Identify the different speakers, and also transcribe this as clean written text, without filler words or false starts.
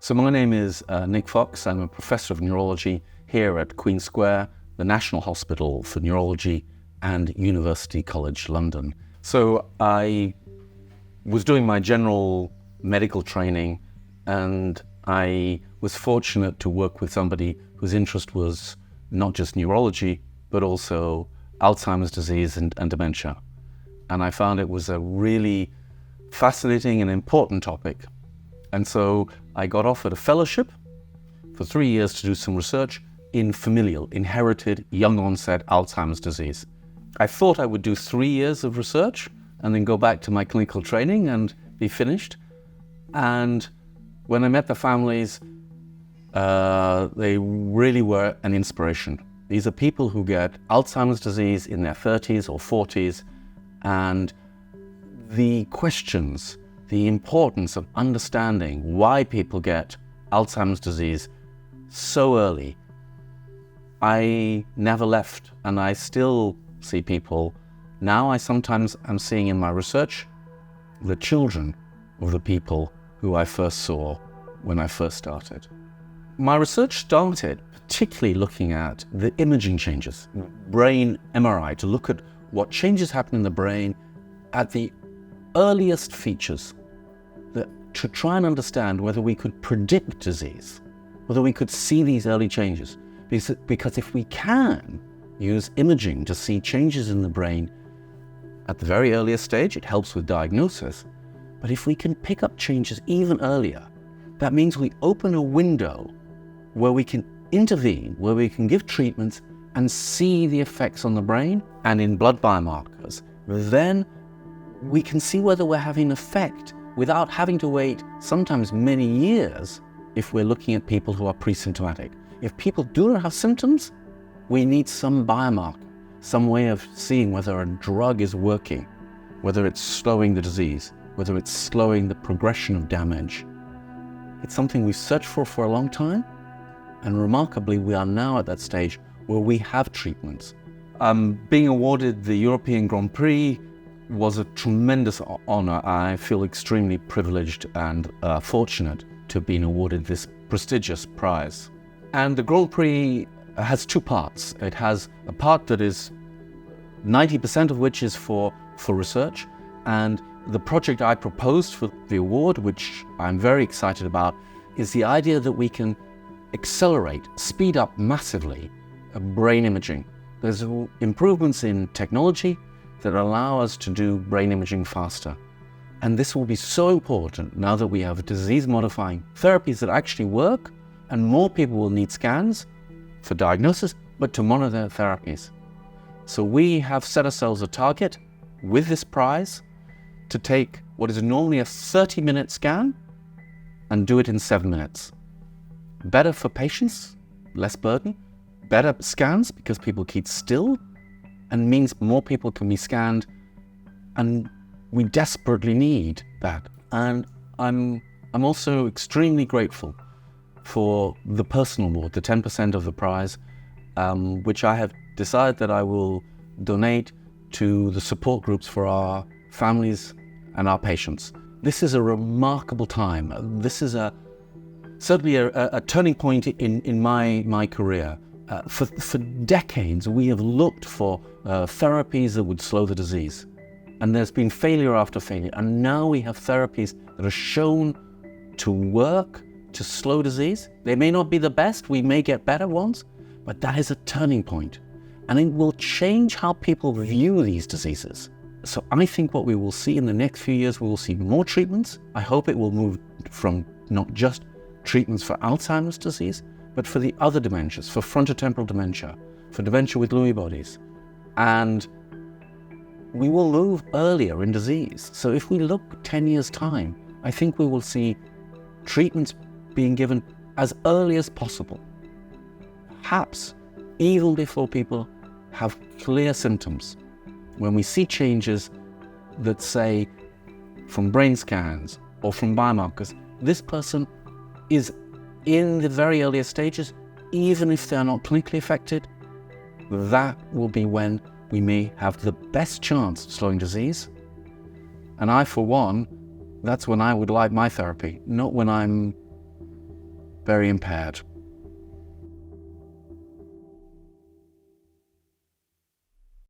Speaker 1: So my name is Nick Fox. I'm a Professor of Neurology here at Queen Square, the National Hospital for Neurology and University College London. So I was doing my general medical training, and I was fortunate to work with somebody whose interest was not just neurology, but also Alzheimer's disease and dementia. And I found it was a really fascinating and important topic. And so I got offered a fellowship for 3 years to do some research in familial, inherited, young onset Alzheimer's disease. I thought I would do 3 years of research and then go back to my clinical training and be finished. And when I met the families, they really were an inspiration. These are people who get Alzheimer's disease in their 30s or 40s, and the questions, the importance of understanding why people get Alzheimer's disease so early, I never left, and I still see people. Now I sometimes am seeing in my research the children of the people who I first saw when I first started. My research started particularly looking at the imaging changes, brain MRI, to look at what changes happen in the brain at the earliest features, to try and understand whether we could predict disease, whether we could see these early changes. Because if we can use imaging to see changes in the brain at the very earliest stage, it helps with diagnosis. But if we can pick up changes even earlier, that means we open a window where we can intervene, where we can give treatments and see the effects on the brain and in blood biomarkers. Then we can see whether we're having an effect without having to wait sometimes many years if we're looking at people who are pre-symptomatic. If people do not have symptoms, we need some biomarker, some way of seeing whether a drug is working, whether it's slowing the disease, whether it's slowing the progression of damage. It's something we've searched for a long time, and remarkably, we are now at that stage where we have treatments. Being awarded the European Grand Prix was a tremendous honor. I feel extremely privileged and fortunate to have been awarded this prestigious prize. And the Grand Prix has two parts. It has a part that is 90% of which is for research, and the project I proposed for the award, which I'm very excited about, is the idea that we can accelerate, speed up massively brain imaging. There's improvements in technology that allow us to do brain imaging faster. And this will be so important now that we have disease-modifying therapies that actually work, and more people will need scans for diagnosis, but to monitor their therapies. So we have set ourselves a target with this prize to take what is normally a 30-minute scan and do it in 7 minutes. Better for patients, less burden, better scans because people keep still, and means more people can be scanned, and we desperately need that. And I'm also extremely grateful for the personal award, the 10% of the prize, which I have decided that I will donate to the support groups for our families and our patients. This is a remarkable time. This is certainly a turning point in my career. For decades, we have looked for therapies that would slow the disease. And there's been failure after failure. And now we have therapies that are shown to work, to slow disease. They may not be the best, we may get better ones, but that is a turning point. And it will change how people view these diseases. So I think what we will see in the next few years, we will see more treatments. I hope it will move from not just treatments for Alzheimer's disease, but for the other dementias, for frontotemporal dementia, for dementia with Lewy bodies. And we will move earlier in disease. So if we look 10 years' time, I think we will see treatments being given as early as possible. Perhaps even before people have clear symptoms. When we see changes that say from brain scans or from biomarkers, this person is in the very earliest stages, even if they're not clinically affected, that will be when we may have the best chance of slowing disease. And I, for one, that's when I would like my therapy, not when I'm very impaired.